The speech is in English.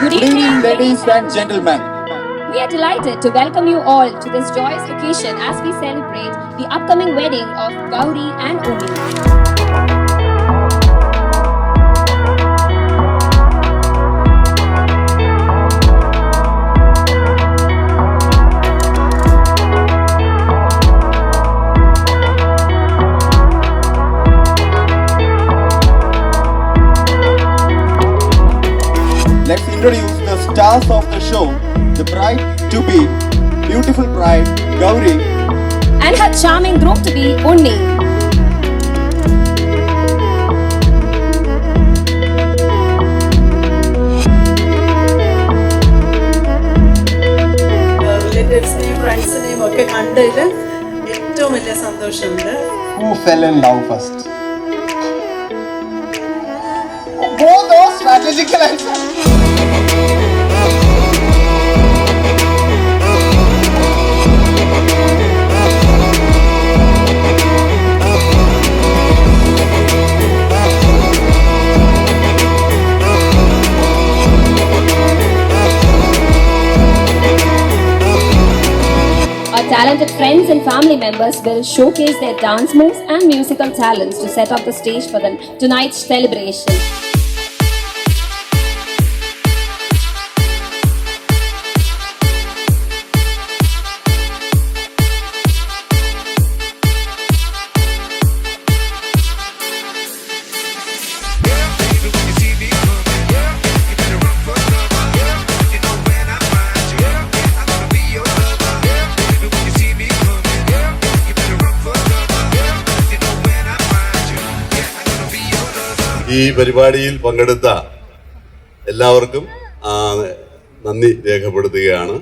Good Good evening, evening, ladies and gentlemen. We are delighted to welcome you all to this joyous occasion as we celebrate the upcoming wedding of Gauri and Umi. Let's introduce the stars of the show, the bride-to-be, beautiful bride, Gauri. And her charming groom-to-be, Unni. റിലേറ്റീവ്സിനെയും ഫ്രണ്ട്സിനെയും ഒക്കെ കണ്ടതിൽ ഏറ്റവും വലിയ സന്തോഷമുണ്ട്. Who fell in love first? Both those strategical answers. Our talented friends and family members will showcase their dance moves and musical talents to set up the stage for tonight's celebration. ഈ പരിപാടിയിൽ പങ്കെടുത്ത എല്ലാവർക്കും നന്ദി രേഖപ്പെടുത്തുകയാണ്.